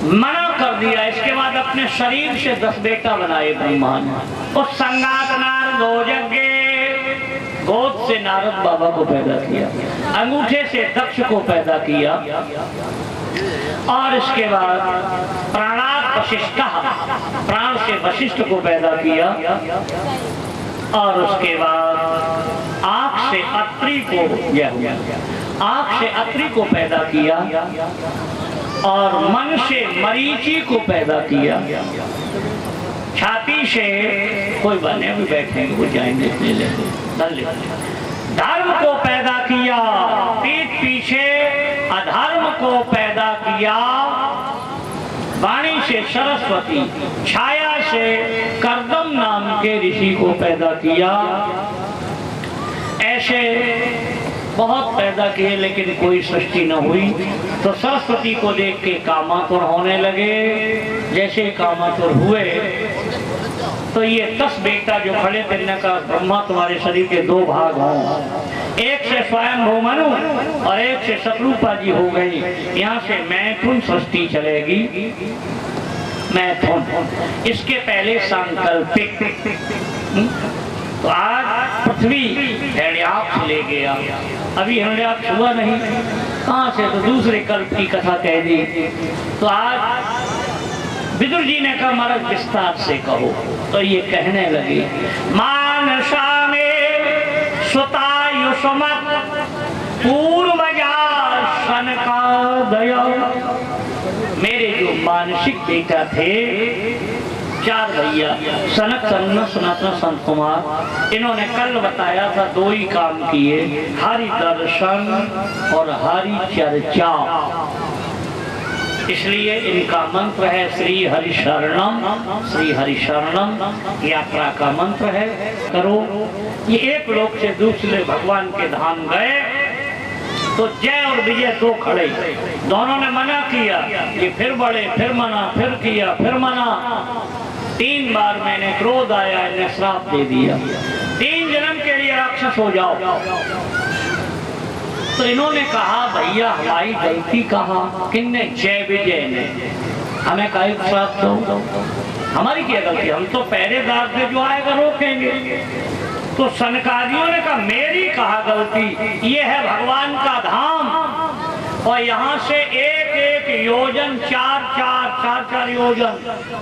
मना कर दिया। इसके बाद अपने शरीर से 10 बेटा बनाए ब्रह्मा ने। उस संगात नारद हो यज्ञ, गोद से नारद बाबा को पैदा किया, अंगूठे से दक्ष को पैदा किया, और इसके बाद प्राणात वशिष्ठ, प्राण से वशिष्ठ को पैदा किया, और उसके बाद आँख से अत्रि को, आँख से अत्रि को पैदा किया, और मन से मरीचि को पैदा किया, छाती से कोई बने भी बैठेंगे वो जाएंगे ले लेंगे, धर्म को पैदा किया, पीठ पीछे अधर्म को पैदा किया, वाणी से सरस्वती, छाया से कर्दम नाम के ऋषि को पैदा किया। ऐसे बहुत पैदा किए लेकिन कोई सृष्टि न हुई। तो सरस्वती को देख के कामातुर होने लगे। जैसे कामातुर हुए तो ये 10 बेटा जो खड़े थे ने कहा ब्रह्मा तुम्हारे शरीर के 2 भाग हों, एक से स्वयं मनु और एक से शत्रुपा जी हो गई। यहाँ से मैथुन सृष्टि चलेगी, मैथुन। इसके पहले सांकल्पिक। तो आज पृथ्वी हिरण्याक्ष ले गया, अभी हिरण्याक्ष हुआ नहीं, कहाँ से तो दूसरे कल्प की कथा कह दी। तो आज विदुर जी ने कहा महाराज विस्तार से कहो। तो ये कहने लगे मानसा में सुतायुष्मत् पूर्वजा सनकादय। मेरे जो मानसिक बेटा थे 4 भैया, सनक, सन्न, सनातन, संत कुमार, इन्होंने कल बताया था 2 ही काम किए, हरि दर्शन और हरि चर्चा। इसलिए इनका मंत्र है श्री हरि शरणम, श्री हरि शरणम यात्रा का मंत्र है। करो। ये एक लोक से दूसरे भगवान के धाम गए तो जय और विजय 2 खड़े, दोनों ने मना किया, ये फिर बढ़े, फिर मना, फिर किया, फिर मना। 3 बार मैंने क्रोध आया, इन्हें श्राप दे दिया, 3 जन्म के लिए राक्षस हो जाओ। तो इन्होंने कहा भैया हमारी गलती, कहा किन्ने? जय विजय ने। हमें काहे श्राप दो, हमारी क्या गलती, हम तो पहरेदार थे, जो आएगा रोकेंगे। तो सनकादियों ने कहा मेरी कहा गलती, ये है भगवान का धाम और यहाँ से एक योजन 4 योजन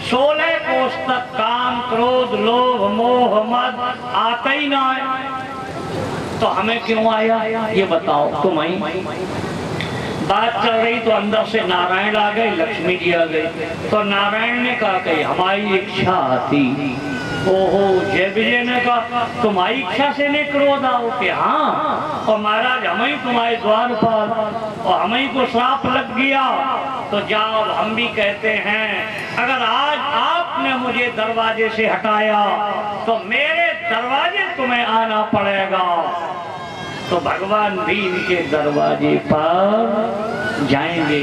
16 कोस तक काम क्रोध लोभ मोह मद आते ही ना है। तो हमें क्यों आया ये बताओ तुम ही। बात चल रही तो अंदर से नारायण आ गए, लक्ष्मी जी आ गई। तो नारायण ने कहा कि हमारी इच्छा थी। ओहो, जय विजय ने कहा तुम्हारी इच्छा से ने क्रोध आओ कि हाँ, और महाराज हम ही तुम्हारे द्वार पर और हम ही को श्राप लग गया। तो जाओ, हम भी कहते हैं अगर आज आपने मुझे दरवाजे से हटाया तो मेरे दरवाजे तुम्हें आना पड़ेगा। तो भगवान भी इनके दरवाजे पर जाएंगे।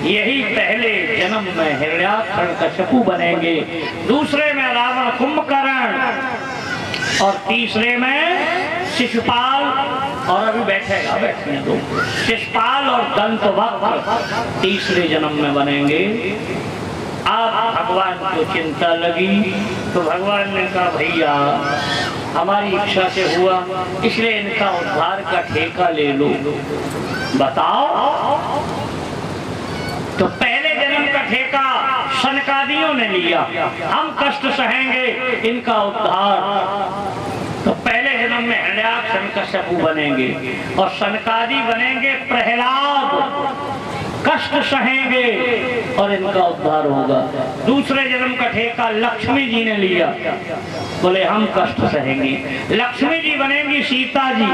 यही पहले जन्म में हिरण्याक्षकशिपु बनेंगे, दूसरे में रावण कुंभकर्ण और तीसरे में शिशुपाल, और अभी बैठेगा, बैठने दो, शिशुपाल और दंतवक्र तीसरे जन्म में बनेंगे। अब भगवान को चिंता लगी तो भगवान ने कहा भैया हमारी इच्छा से हुआ, इसलिए इनका उद्धार का ठेका ले लो, बताओ। तो पहले जन्म का ठेका सनकादियों ने लिया, हम कष्ट सहेंगे इनका उद्धार। तो पहले जन्म में हिरण्याक्ष शनकशिपु बनेंगे और सनकादि बनेंगे प्रहलाद, कष्ट सहेंगे और इनका उद्धार होगा। दूसरे जन्म का ठेका लक्ष्मी जी ने लिया, बोले हम कष्ट सहेंगे। लक्ष्मी जी बनेंगी सीता जी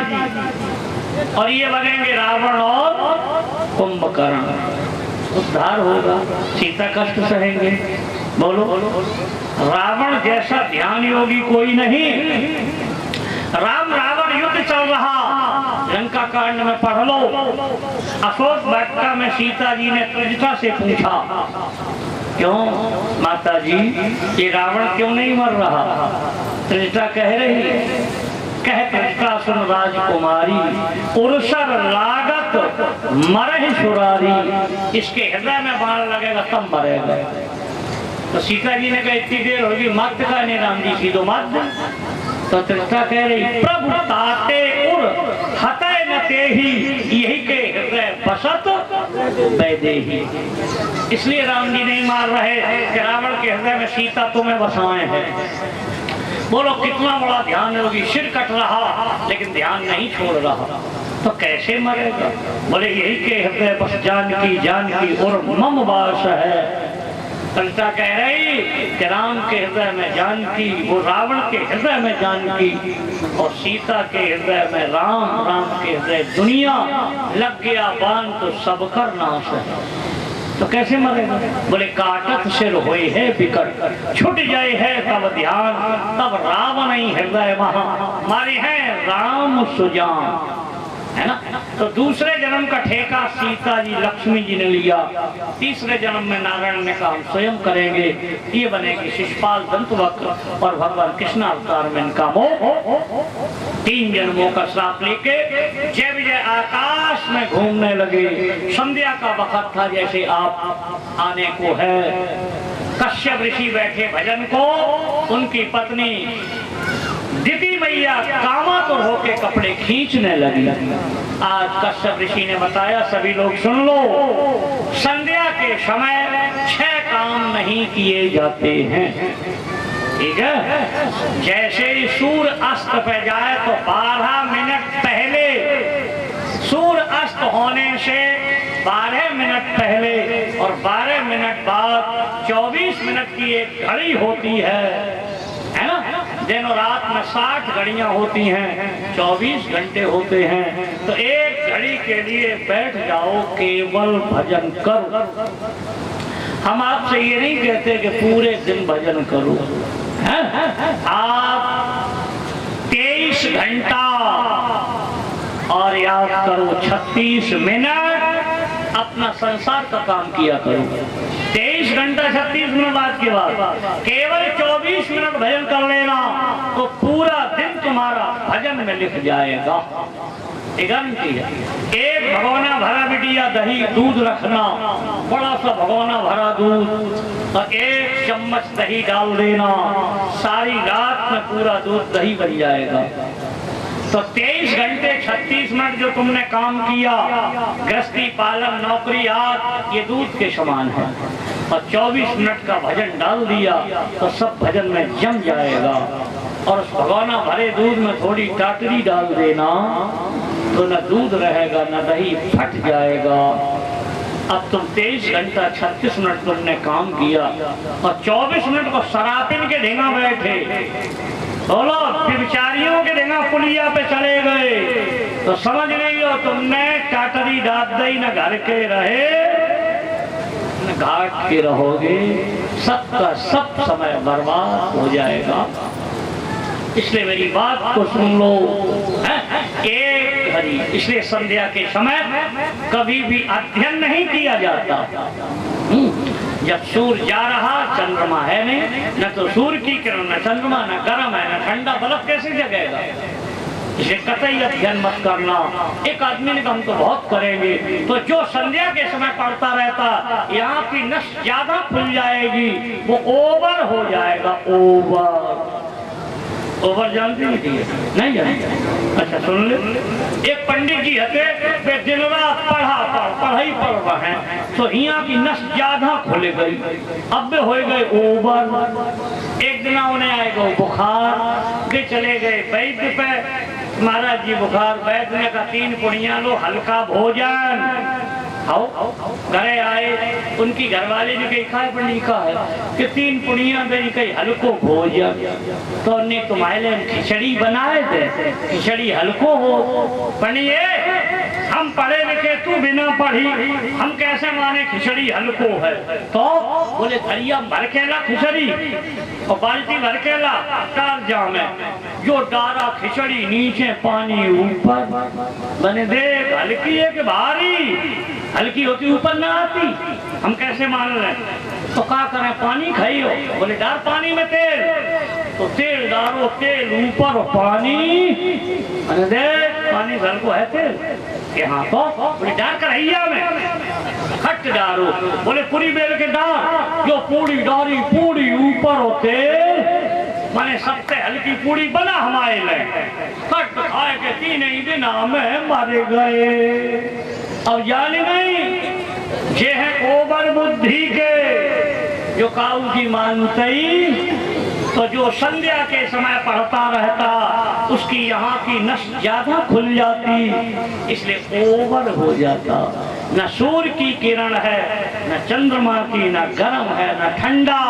और ये बनेंगे रावण और कुंभकर्ण, उद्धार होगा। सीता कष्ट सहेंगे, बोलो रावण जैसा ध्यान योगी कोई नहीं। राम रावण युद्ध चल रहा, लंका कांड में पढ़ लो। अशोक वाटिका में सीता जी ने त्रिजटा से पूछा क्यों माता जी ये रावण क्यों नहीं मर रहा? त्रिजटा कह रही है कह सुन राजकुमारी उर्सर लागत मरह सुरारी, इसके हृदय में बाण लगेगा तब मरेगा। तो सीता जी ने कहा इतनी देर होगी मत का नहीं राम जी सीधो मत। तो त्रिष्ठा कह रही प्रभु ताते उर हतय न तेहि, यही के हृदय बसत वैदेही। इसलिए राम जी नहीं मार रहे कि रावण के हृदय में सीता तुम्हें बसाए हैं। बोलो कितना बड़ा ध्यान होगी, सिर कट रहा लेकिन ध्यान नहीं छोड़ रहा, तो कैसे मरेगा। बोले यही के हृदय बस जानकी और मम वास है। संता कह रही कि राम के हृदय में जानकी, वो रावण के हृदय में जानकी और सीता के हृदय में राम, राम के हृदय दुनिया। लग गया बाण तो सब कर नाश है। तो कैसे मरेगा। बोले काटत सिर होए है बिकट, छुट जाए है तब ध्यान, तब रावण ही हृदय महा, मारे हैं राम सुजान, है ना। तो दूसरे जन्म का ठेका सीता जी लक्ष्मी जी ने लिया। तीसरे जन्म में नारायण ने कहा हम स्वयं करेंगे। ये बनेगी शिशुपाल दंतवक्र और भगवान कृष्ण अवतार में इनका मोह। 3 जन्मों का श्राप लेके जय विजय आकाश में घूमने लगे। संध्या का वक्त था, जैसे आप आने को है। कश्यप ऋषि बैठे भजन को, उनकी पत्नी दिति मैया कामातुर होके कपड़े खींचने लगी। आज कश्यप ऋषि ने बताया, सभी लोग सुन लो, संध्या के समय 6 काम नहीं किए जाते हैं, ठीक है। जैसे ही सूर्य अस्त पे जाए तो 12 मिनट पहले, सूर्य अस्त होने से 12 मिनट पहले और 12 मिनट बाद 24 मिनट की एक घड़ी होती है ना। दिन और रात में 60 घड़ियां होती हैं, 24 घंटे होते हैं। तो एक घड़ी के लिए बैठ जाओ, केवल भजन करो। हम आपसे ये नहीं कहते कि पूरे दिन भजन करो, आप 23 घंटा और याद करो 36 मिनट अपना संसार का काम किया करो। 23 घंटा 36 मिनट बाद के बाद केवल 24 मिनट भजन कर लेना, तो पूरा दिन तुम्हारा भजन में लिख जाएगा। गारंटी है। एक भगोना भरा बिटिया दही दूध रखना, बड़ा सा भगोना भरा दूध और 1 चम्मच दही डाल देना, सारी रात में पूरा दूध दही बन जाएगा। तो 23 घंटे 36 मिनट जो तुमने काम किया, गृहस्थी पालन नौकरी आज ये दूध के समान है। और 24 मिनट का भजन डाल दिया तो सब भजन में जम जाएगा। और उस भगोना भरे दूध में थोड़ी टाटरी डाल देना तो न दूध रहेगा न दही फट जाएगा। अब तुम 23 घंटा 36 मिनट तुमने काम किया और 24 मिनट को सरापिन के ढेंगा बैठे, बोलो विचारियों के ढेंगा पुलिया पे चले गए, तो समझ रही हो तुमने टाटरी डाल दी, न घर के रहे न घाट के रहोगे, सबका सब समय बर्बाद हो जाएगा। इसलिए मेरी बात को सुन लो, एक घड़ी। इसलिए संध्या के समय कभी भी अध्ययन नहीं किया जाता। जब सूर्य जा रहा, चंद्रमा है नहीं, न तो सूर्य की किरण, न चंद्रमा, न गर्म है न ठंडा, बल्ब कैसे जगेगा। इसे कतई अध्ययन मत करना। एक आदमी ने कहा हम तो बहुत करेंगे, तो जो संध्या के समय पढ़ता रहता, यहाँ की नस ज्यादा खुल जाएगी, वो ओवर हो जाएगा। ओवर जानती नहीं जानती? अच्छा सुन ले, एक पंडित जी हते, वे दिन रात पढ़ाई पढ़ रहे हैं, तो यहाँ की नस ज्यादा खुल गई, अब हो गए ओवर। एक दिन उन्हें आएगा बुखार, वे चले गए वैद्य पे, महाराज जी बुखार, वैद्य ने कहा 3 पुड़िया लो, हल्का भोजन खाओ। घरे आए, उनकी घरवाली ने कही खाए पर लिखा है कि 3 पुड़िया मेरी कही हल्को भोजन, तो उन्हें तुम्हारे खिचड़ी बनाए थे, खिचड़ी हल्को हो। पढ़िए, हम पढ़े लिखे, तू बिना पढ़ी, हम कैसे माने खिचड़ी हल्को है। तो बोले थरिया भर के ला खिचड़ी और बाल्टी भर के ला, कार जामे जो डारा खिचड़ी नीचे पानी ऊपर, बने देख हल्की है कि भारी, हल्की होती ऊपर ना आती, हम कैसे मान लें। तो क्या करें, पानी खाई हो, बोले डार पानी में तेल, तो तेल डालो, तेल ऊपर पानी, अरे देख पानी भर को है तेल के हाँ तो बोले डाल कर हैया में खट डालो, बोले पूरी बेल के डाल, जो पूरी डाली पूरी ऊपर होते माने सबसे हल्की पूरी बना हमारे लिए, खट खाए के 3 ही दिन हमें मारे गए। अब जान नहीं ये है ओबर बुद्धि के जो काऊ की मानतई, तो जो संध्या के समय पढ़ता रहता उसकी यहाँ की नस ज्यादा खुल जाती, इसलिए ओवर हो जाता। न सूर्य की किरण है, न चंद्रमा की, न गर्म है न ठंडा,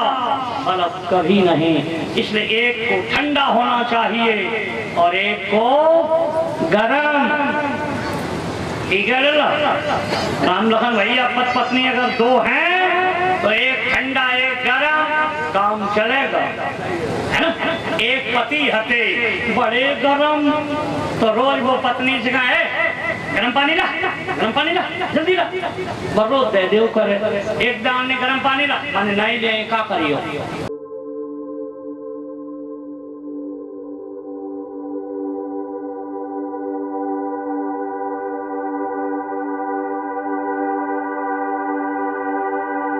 मतलब कभी नहीं। इसलिए एक को ठंडा होना चाहिए और एक को गर्म। ठीक है ना राम लखन भैया, पत पत्नी अगर 2 हैं तो एक ठंडा एक गर्म, काम चलेगा है ना। एक पति हते बड़े गरम, तो रोज वो पत्नी से कहे गरम पानी ला, गरम पानी ला, जल्दी ला, बरोज दे दे करे। एक दान ने गरम पानी ला, माने नहीं ले का करियो,